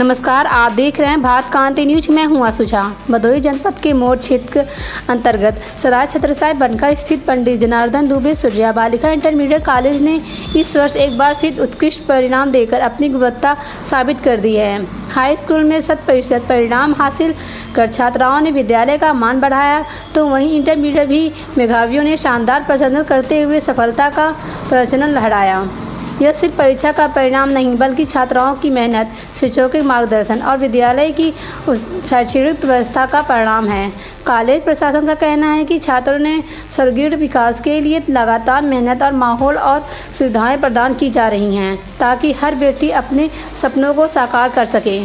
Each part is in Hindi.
नमस्कार, आप देख रहे हैं भारत क्रांति न्यूज। मैं हूं आसुजा। भदोही जनपद के मोड़ क्षेत्र अंतर्गत सराय छत्रसाल बनका स्थित पंडित जनार्दन दुबे सूर्या बालिका इंटरमीडिएट कॉलेज ने इस वर्ष एक बार फिर उत्कृष्ट परिणाम देकर अपनी गुणवत्ता साबित कर दी है। हाई स्कूल में 100% परिणाम हासिल कर छात्राओं ने विद्यालय का मान बढ़ाया, तो वहीं इंटरमीडिएट भी मेधावियों ने शानदार प्रदर्शन करते हुए सफलता का परचम लहराया। यह सिर्फ परीक्षा का परिणाम नहीं, बल्कि छात्राओं की मेहनत, शिक्षकों के मार्गदर्शन और विद्यालय की शैक्षणिक व्यवस्था का परिणाम है। कॉलेज प्रशासन का कहना है कि छात्रों ने सर्वांगीण विकास के लिए लगातार मेहनत और माहौल और सुविधाएं प्रदान की जा रही हैं, ताकि हर व्यक्ति अपने सपनों को साकार कर सके।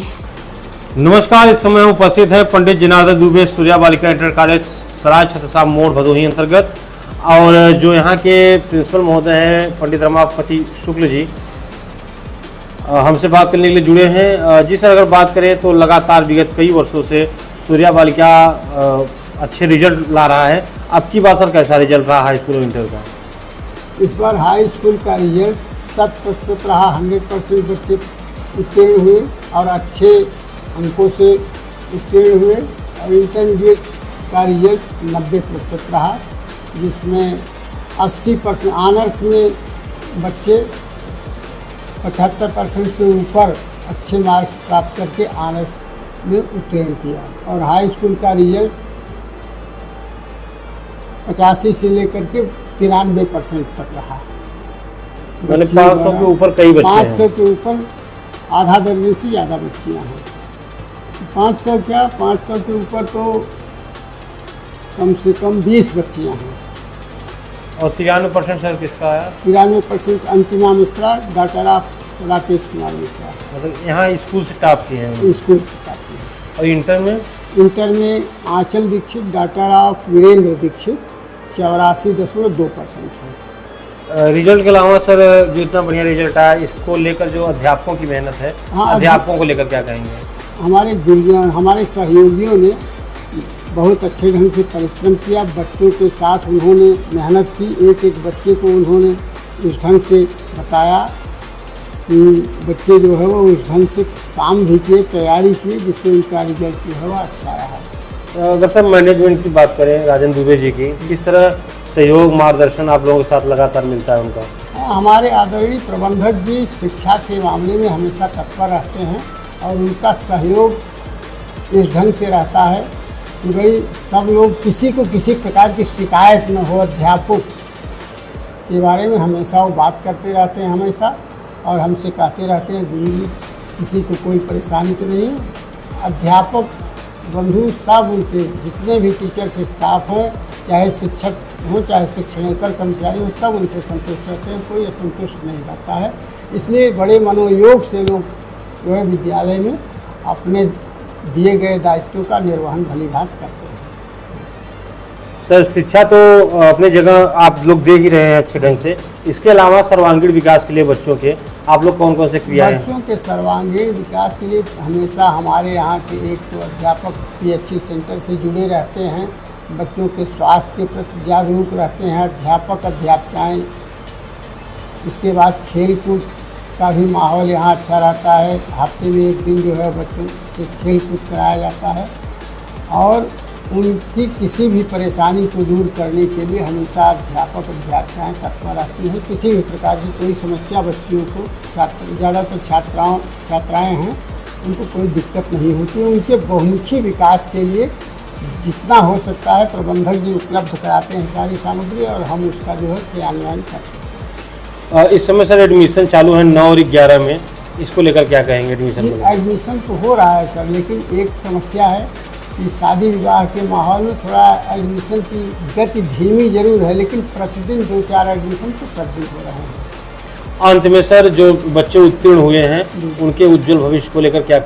नमस्कार, इस समय उपस्थित है पंडित जनार्दन दुबे सूर्या बालिका इंटर कॉलेज सराय छत्रसाल मोड़ भदोही अंतर्गत, और जो यहाँ के प्रिंसिपल महोदय हैं पंडित रमापति शुक्ल जी हमसे बात करने के लिए जुड़े हैं। जी सर, अगर बात करें तो लगातार विगत कई वर्षों से सूर्या बालिका अच्छे रिजल्ट ला रहा है। अब की बार सर कैसा रिजल्ट रहा हाई स्कूल और इंटर का? इस बार हाई स्कूल का रिजल्ट 100% रहा। 100% बच्चे उत्तीर्ण हुए और अच्छे अंकों से उत्तीर्ण हुए, और इंटरमीडिएट का रिजल्ट 90% रहा, जिसमें 80% ऑनर्स में बच्चे 75% से ऊपर अच्छे मार्क्स प्राप्त करके ऑनर्स में उत्तीर्ण किया। और हाई स्कूल का रिजल्ट 85 से लेकर के 93% तक रहा। मैंने 500 के ऊपर कई बच्चे हैं। 500 के ऊपर आधा दर्जन से ज़्यादा बच्चियाँ हैं। 500 के ऊपर तो कम से कम 20 बच्चियाँ हैं। और 93% सर किसका आया? 93% अंतिमा मिश्रा, डॉक्टर ऑफ राकेश कुमार मिश्रा। मतलब यहाँ स्कूल से टॉप किए हैं। स्कूल से टॉप किए। और इंटर में आंचल दीक्षित, डॉक्टर ऑफ वीरेंद्र दीक्षित 84.2% है। रिजल्ट के अलावा सर जो इतना बढ़िया रिजल्ट आया, इसको लेकर जो अध्यापकों की मेहनत है, अध्यापकों को लेकर क्या कहेंगे? हमारे सहयोगियों ने बहुत अच्छे ढंग से परिश्रम किया। बच्चों के साथ उन्होंने मेहनत की। एक एक बच्चे को उन्होंने इस ढंग से बताया कि बच्चे जो है वो उस ढंग से काम भी किए, तैयारी की, जिससे उनका रिजल्ट जो है वो अच्छा रहा। अगर सर मैनेजमेंट की बात करें राजन दुबे जी की, किस तरह सहयोग मार्गदर्शन आप लोगों के साथ लगातार मिलता है उनका? हमारे आदरणीय प्रबंधक जी शिक्षा के मामले में हमेशा तत्पर रहते हैं, और उनका सहयोग इस ढंग से रहता है कि भाई सब लोग किसी को किसी प्रकार की शिकायत न हो। अध्यापक के बारे में हमेशा वो बात करते रहते हैं हमेशा, और हमसे कहते रहते हैं गुरु जी किसी को कोई परेशानी तो नहीं है। अध्यापक बंधु सब उनसे, जितने भी टीचर्स स्टाफ हैं, चाहे शिक्षक हों चाहे शिक्षणेतर कर्मचारी हों, सब उनसे संतुष्ट रहते हैं। कोई असंतुष्ट नहीं रहता है। इसलिए बड़े मनोयोग से लोग जो है विद्यालय में अपने दिए गए दायित्वों का निर्वहन भलीभांति करते हैं। सर, शिक्षा तो अपने जगह आप लोग दे ही रहे हैं अच्छे ढंग से। इसके अलावा सर्वांगीण विकास के लिए बच्चों के आप लोग कौन कौन से क्रियाएं? बच्चों के सर्वांगीण विकास के लिए हमेशा हमारे यहाँ के एक तो अध्यापक PSC सेंटर से जुड़े रहते हैं। बच्चों के स्वास्थ्य के प्रति जागरूक रहते हैं अध्यापक अध्यापिकाएँ। इसके बाद खेल कूद का भी माहौल यहाँ अच्छा रहता है। हफ्ते में एक दिन जो है बच्चों से खेल कूद कराया जाता है, और उनकी किसी भी परेशानी को दूर करने के लिए हमेशा अध्यापक अध्यापिकाएँ तत्पर रहती हैं। किसी भी प्रकार की कोई समस्या बच्चियों को, ज़्यादातर छात्राएँ हैं, उनको कोई दिक्कत नहीं होती है। उनके बहुमुखी विकास के लिए जितना हो सकता है प्रबंधक जी उपलब्ध कराते हैं सारी सामग्री, और हम उसका जो है क्रियान्वयन करते हैं। इस समय सर एडमिशन चालू है 9 और 11 में, इसको लेकर क्या कहेंगे? एडमिशन तो हो रहा है सर, लेकिन एक समस्या है कि शादी विवाह के माहौल में थोड़ा एडमिशन की गति धीमी जरूर है, लेकिन प्रतिदिन 2-4 एडमिशन तो प्रतिदिन हो रहे हैं। अंत में सर जो बच्चे उत्तीर्ण हुए हैं उनके उज्जवल भविष्य को लेकर क्या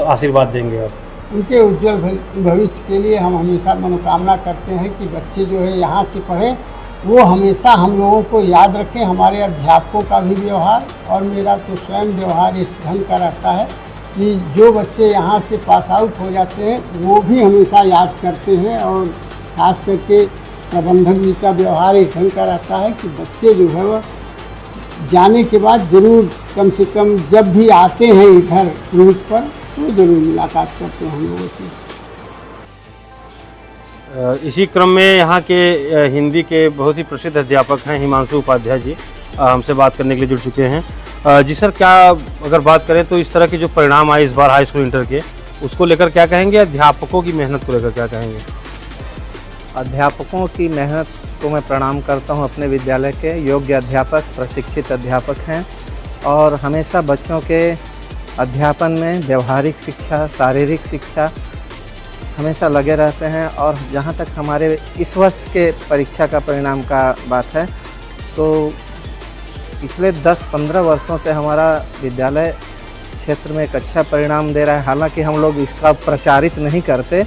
आशीर्वाद देंगे आप? उनके उज्जवल भविष्य के लिए हम हमेशा मनोकामना करते हैं कि बच्चे जो है यहाँ से पढ़ें, वो हमेशा हम लोगों को याद रखें। हमारे अध्यापकों का भी व्यवहार और मेरा तो स्वयं व्यवहार इस ढंग का रहता है कि जो बच्चे यहाँ से पास आउट हो जाते हैं वो भी हमेशा याद करते हैं, और ख़ास करके प्रबंधक जी का व्यवहार इस ढंग का रहता है कि बच्चे जो है वह जाने के बाद ज़रूर कम से कम जब भी आते हैं इधर रूट पर तो ज़रूर मुलाकात करते हैं हम लोगों से। इसी क्रम में यहाँ के हिंदी के बहुत ही प्रसिद्ध अध्यापक हैं हिमांशु उपाध्याय जी, हमसे बात करने के लिए जुड़ चुके हैं। जी सर, क्या अगर बात करें तो इस तरह के जो परिणाम आए इस बार हाई स्कूल इंटर के, उसको लेकर क्या कहेंगे? अध्यापकों की मेहनत को लेकर क्या कहेंगे? अध्यापकों की मेहनत को मैं प्रणाम करता हूं। अपने विद्यालय के योग्य अध्यापक, प्रशिक्षित अध्यापक हैं और हमेशा बच्चों के अध्यापन में व्यवहारिक शिक्षा, शारीरिक शिक्षा हमेशा लगे रहते हैं। और जहां तक हमारे इस वर्ष के परीक्षा का परिणाम का बात है, तो पिछले 10-15 वर्षों से हमारा विद्यालय क्षेत्र में एक अच्छा परिणाम दे रहा है। हालांकि हम लोग इसका प्रचारित नहीं करते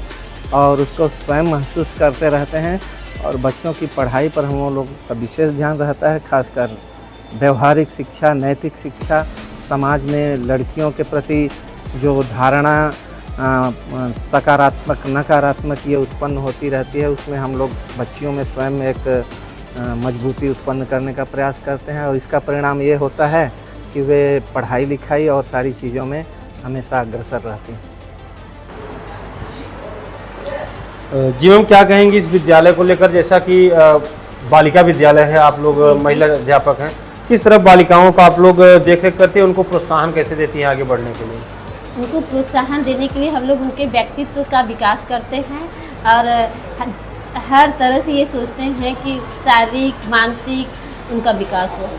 और उसको स्वयं महसूस करते रहते हैं, और बच्चों की पढ़ाई पर हम लोग का विशेष ध्यान रहता है, खासकर व्यवहारिक शिक्षा, नैतिक शिक्षा, समाज में लड़कियों के प्रति जो धारणा सकारात्मक नकारात्मक ये उत्पन्न होती रहती है, उसमें हम लोग बच्चियों में स्वयं एक मजबूती उत्पन्न करने का प्रयास करते हैं। और इसका परिणाम ये होता है कि वे पढ़ाई लिखाई और सारी चीज़ों में हमेशा अग्रसर रहती हैं। जी मैम, क्या कहेंगी इस विद्यालय को लेकर? जैसा कि बालिका विद्यालय है, आप लोग महिला अध्यापक हैं, किस तरह बालिकाओं का आप लोग देख रेख करते हैं, उनको प्रोत्साहन कैसे देती हैं आगे बढ़ने के लिए? उनको प्रोत्साहन देने के लिए हम लोग उनके व्यक्तित्व का विकास करते हैं और हर तरह से ये सोचते हैं कि शारीरिक मानसिक उनका विकास हो।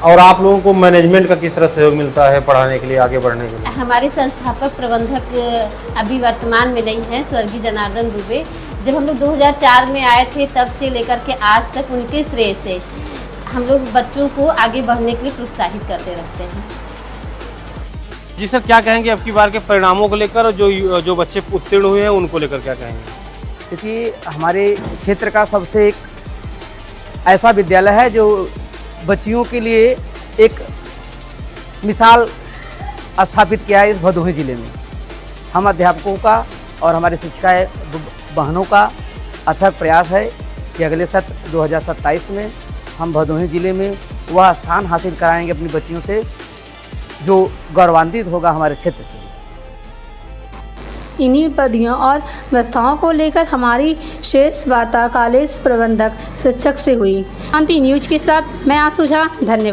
और आप लोगों को मैनेजमेंट का किस तरह सहयोग मिलता है पढ़ाने के लिए, आगे बढ़ने के लिए? हमारे संस्थापक प्रबंधक अभी वर्तमान में नहीं हैं, स्वर्गीय जनार्दन दुबे। जब हम लोग 2004 में आए थे, तब से लेकर के आज तक उनके श्रेय से हम लोग बच्चों को आगे बढ़ने के लिए प्रोत्साहित करते रहते हैं। जी सर, क्या कहेंगे अब की बार के परिणामों को लेकर, और जो बच्चे उत्तीर्ण हुए हैं उनको लेकर क्या कहेंगे? क्योंकि हमारे क्षेत्र का सबसे एक ऐसा विद्यालय है जो बच्चियों के लिए एक मिसाल स्थापित किया है इस भदोही ज़िले में। हम अध्यापकों का और हमारे शिक्षिका बहनों का अथक प्रयास है कि अगले सत्र 2027 में हम भदोही ज़िले में वह स्थान हासिल कराएंगे अपनी बच्चियों से जो गौरवान्वित होगा हमारे क्षेत्र के। इन्हीं पदों और व्यवस्थाओं को लेकर हमारी शेष वार्ता कॉलेज प्रबंधक शिक्षक से हुई। शांति न्यूज के साथ मैं आशु झा, धन्यवाद।